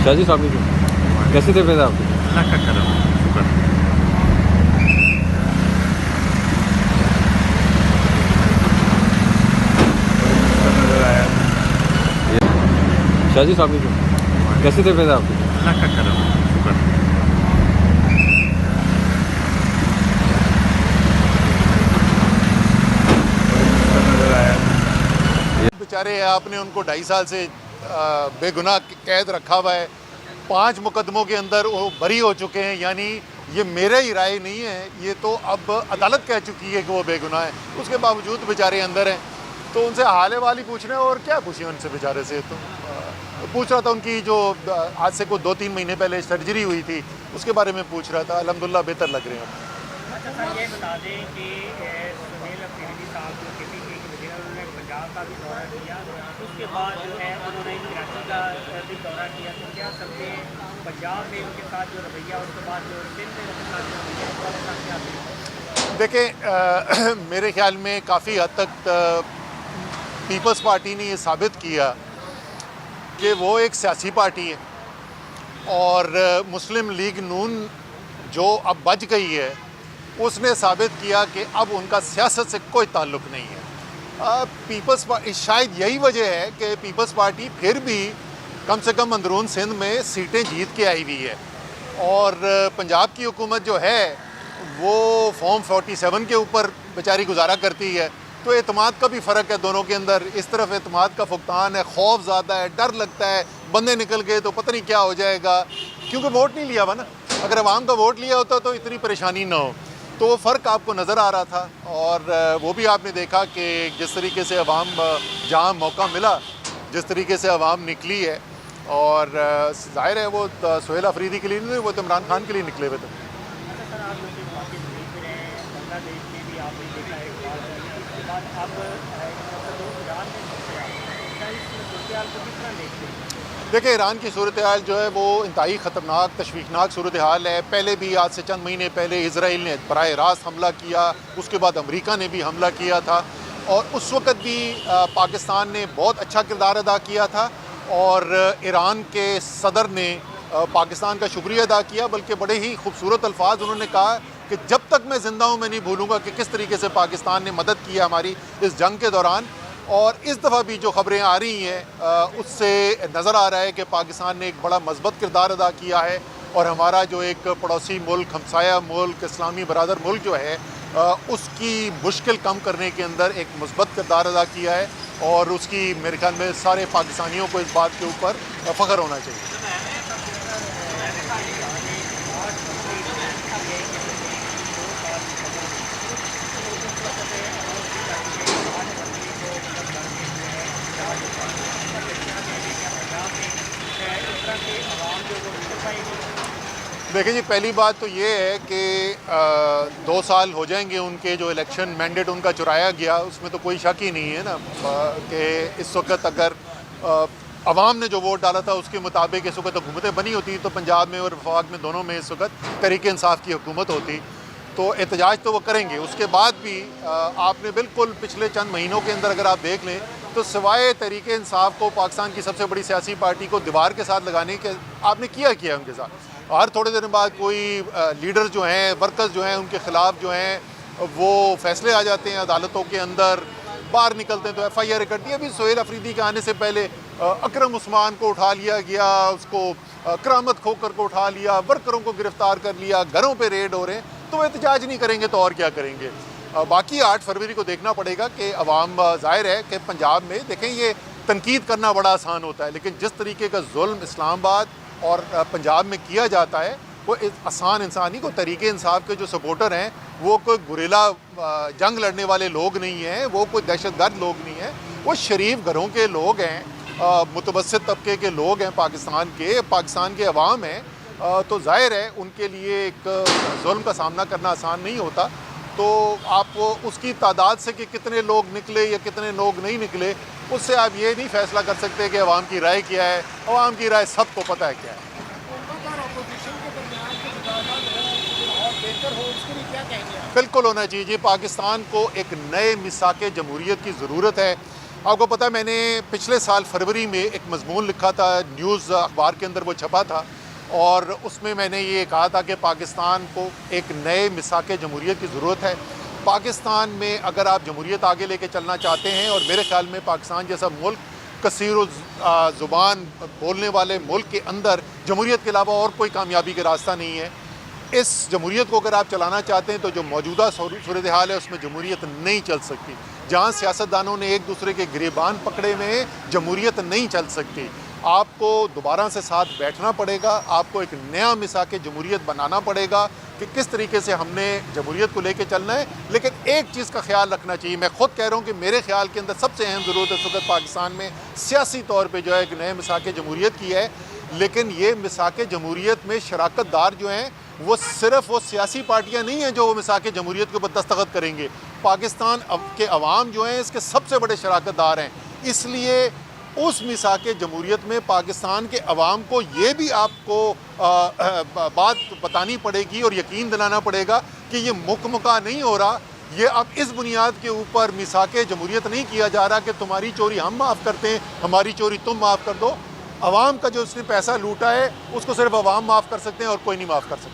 शाजी साहब ने कैसे थे पैदा आपके? अल्लाह का करम शुक्र। नजर आया शाजी साहब ने कैसे थे पैदा आपके? अल्लाह का करम शुक्र। नजर आया बेचारे आपने उनको 2.5 साल से बेगुनाह कैद रखा हुआ है। 5 मुकदमों के अंदर वो बरी हो चुके हैं। यानी ये मेरा ही राय नहीं है, ये तो अब अदालत कह चुकी है कि वो बेगुनाह है, उसके बावजूद बेचारे अंदर हैं। तो उनसे हाल वाली पूछ रहे हैं और क्या पूछें उनसे बेचारे से। तो पूछ रहा था उनकी जो आज से कोई 2-3 महीने पहले सर्जरी हुई थी उसके बारे में पूछ रहा था। अल्हम्दुलिल्लाह बेहतर लग रहे हैं। अच्छा सर, ये बता दें कि सुहेल अफरीदी साहब जो KPK के वज़ीर, उन्होंने पंजाब का भी दौरा किया, उसके बाद जो है उन्होंने कराची का भी दौरा किया। तो क्या सबसे पंजाब में उनके साथ जो रवैया, उसके बाद जो सिंध में उनके साथ जो रवैया, इस वाले साथ क्या थे? देखें, मेरे ख्याल में काफ़ी हद तक पीपल्स पार्टी ने ये साबित किया कि वो एक सियासी पार्टी है और मुस्लिम लीग नून जो अब बच गई है उसने साबित किया कि अब उनका सियासत से कोई ताल्लुक़ नहीं है। पीपल्स पार्टी, शायद यही वजह है कि पीपल्स पार्टी फिर भी कम से कम अंदरून सिंध में सीटें जीत के आई हुई है और पंजाब की हुकूमत जो है वो फॉर्म 47 के ऊपर बेचारी गुजारा करती है। तो एतमाद का भी फ़र्क है दोनों के अंदर। इस तरफ एतमाद का फुकतान है, खौफ ज़्यादा है, डर लगता है बंदे निकल गए तो पता नहीं क्या हो जाएगा, क्योंकि वोट नहीं लिया हुआ ना। अगर अवाम का वोट लिया होता तो इतनी परेशानी ना हो। तो वो फ़र्क आपको नज़र आ रहा था और वो भी आपने देखा कि जिस तरीके से अवाम, जहाँ मौका मिला जिस तरीके से अवाम निकली है। और ज़ाहिर है वो सुहेल अफरीदी के लिए नहीं, वो तो इमरान खान के लिए निकले हुए थे। अच्छा सर, आप लोग बाकी वहीं पर हैं, बांग्लादेश में भी आपने देखा है उसके बाद अब ईरान में पहुँचे आप, क्या इस सूरत हाल को किस तरह देखते हैं? देखिए, ईरान की सूरत हाल जो है वो इंतहाई ख़तरनाक, तशवीशनाक सूरत हाल है। पहले भी, आज से चंद महीने पहले इसराइल ने बराह रास्त हमला किया, उसके बाद अमेरिका ने भी हमला किया था और उस वक़्त भी पाकिस्तान ने बहुत अच्छा किरदार अदा किया था और ईरान के सदर ने पाकिस्तान का शुक्रिया अदा किया। बल्कि बड़े ही खूबसूरत अल्फाज उन्होंने कहा कि जब तक मैं ज़िंदा हूँ मैं नहीं भूलूँगा कि किस तरीके से पाकिस्तान ने मदद की हमारी इस जंग के दौरान। और इस दफ़ा भी जो ख़बरें आ रही हैं उससे नज़र आ रहा है कि पाकिस्तान ने एक बड़ा मज़बूत किरदार अदा किया है और हमारा जो एक पड़ोसी मुल्क, हमसाया मुल्क, इस्लामी बरादर मुल्क जो है उसकी मुश्किल कम करने के अंदर एक मुस्बत किरदार अदा किया है और उसकी मेरे ख्याल में सारे पाकिस्तानियों को इस बात के ऊपर फ़ख्र होना चाहिए। देखिए जी, पहली बात तो ये है कि 2 साल हो जाएंगे उनके जो इलेक्शन मैंडेट उनका चुराया गया, उसमें तो कोई शक ही नहीं है ना कि इस वक्त अगर अवाम ने जो वोट डाला था उसके मुताबिक इस वक्त हुकूमतें बनी होती तो पंजाब में और वफाक में दोनों में इस वक्त तहरीक इंसाफ की हुकूमत होती। तो एहतजाज तो वो करेंगे। उसके बाद भी आपने बिल्कुल पिछले चंद महीनों के अंदर अगर आप देख लें तो सिवाय तहरीक इंसाफ को, पाकिस्तान की सबसे बड़ी सियासी पार्टी को दीवार के साथ लगाने के आपने किया उनके साथ। हर थोड़े दिन बाद कोई लीडर जो हैं, वर्कर्स जो हैं, उनके ख़िलाफ़ जो हैं वो फैसले आ जाते हैं अदालतों के अंदर, बाहर निकलते हैं तो FIR कर दी। अभी सुहेल अफरीदी के आने से पहले अकरम उस्मान को उठा लिया गया, उसको करामत खोकर को उठा लिया, वर्करों को गिरफ़्तार कर लिया, घरों पे रेड हो रहे हैं। तो वो एहतजाज नहीं करेंगे तो और क्या करेंगे। बाकी 8 फरवरी को देखना पड़ेगा कि अवाम, ज़ाहिर है कि पंजाब में देखें ये तनकीद करना बड़ा आसान होता है, लेकिन जिस तरीके का जुल्म इस्लामाबाद और पंजाब में किया जाता है वो आसान इंसानी को, तहरीक इंसाफ के जो सपोर्टर हैं वो कोई गुरिल्ला जंग लड़ने वाले लोग नहीं हैं, वो कोई दहशतगर्द लोग नहीं हैं, वो शरीफ घरों के लोग हैं, मुतवस्सित तबके के लोग हैं, पाकिस्तान के अवाम हैं। तो ज़ाहिर है उनके लिए एक जुल्म का सामना करना आसान नहीं होता। तो आप उसकी तादाद से कि कितने लोग निकले या कितने लोग नहीं निकले, उससे आप ये नहीं फ़ैसला कर सकते कि अवाम की राय क्या है। अवाम की राय सबको पता है क्या है। बिल्कुल होना चाहिए। पाकिस्तान को एक नए मिसाक जमहूरियत की ज़रूरत है। आपको पता है मैंने पिछले साल फरवरी में एक मजमून लिखा था, न्यूज़ अखबार के अंदर वो छपा था, और उसमें मैंने ये कहा था कि पाकिस्तान को एक नए मिसाक जमहूरियत की ज़रूरत है। पाकिस्तान में अगर आप जमहूरियत आगे लेके चलना चाहते हैं, और मेरे ख्याल में पाकिस्तान जैसा मुल्क कसीर ज़ुबान बोलने वाले मुल्क के अंदर जमहूरियत के अलावा और कोई कामयाबी का रास्ता नहीं है। इस जमहूरियत को अगर आप चलाना चाहते हैं तो जो मौजूदा सूरत हाल है उसमें जमहूरियत नहीं चल सकती। जहाँ सियासतदानों ने एक दूसरे के गिरेबान पकड़े हुए हैं, जमहूरियत नहीं चल सकती। आपको दोबारा से साथ बैठना पड़ेगा, आपको एक नया मिसाक जमहूरियत बनाना पड़ेगा कि किस तरीके से हमने जमहूरियत को लेके चलना है। लेकिन एक चीज़ का ख्याल रखना चाहिए, मैं ख़ुद कह रहा हूँ कि मेरे ख्याल के अंदर सबसे अहम ज़रूरत इस वक्त पाकिस्तान में सियासी तौर पर जो है एक नए मिसाक जमहूरियत की है। लेकिन ये मिसाक जमहूरियत में शराकतदार जो हैं वो सिर्फ वो सियासी पार्टियां नहीं हैं जो वो मिसाक जमहूरियत के ऊपर दस्तखत करेंगे। पाकिस्तान के अवाम जो हैं इसके सबसे बड़े शराकतदार हैं। इसलिए उस मिसाक जमहूरियत में पाकिस्तान के अवाम को ये भी आपको बात बतानी पड़ेगी और यकीन दिलाना पड़ेगा कि ये मुकमुका नहीं हो रहा। ये अब इस बुनियाद के ऊपर मिसाक जमहूरियत नहीं किया जा रहा कि तुम्हारी चोरी हम माफ़ करते हैं, हमारी चोरी तुम माफ़ कर दो। अवाम का जो उसने पैसा लूटा है उसको सिर्फ अवाम माफ़ कर सकते हैं और कोई नहीं माफ़ कर सकता।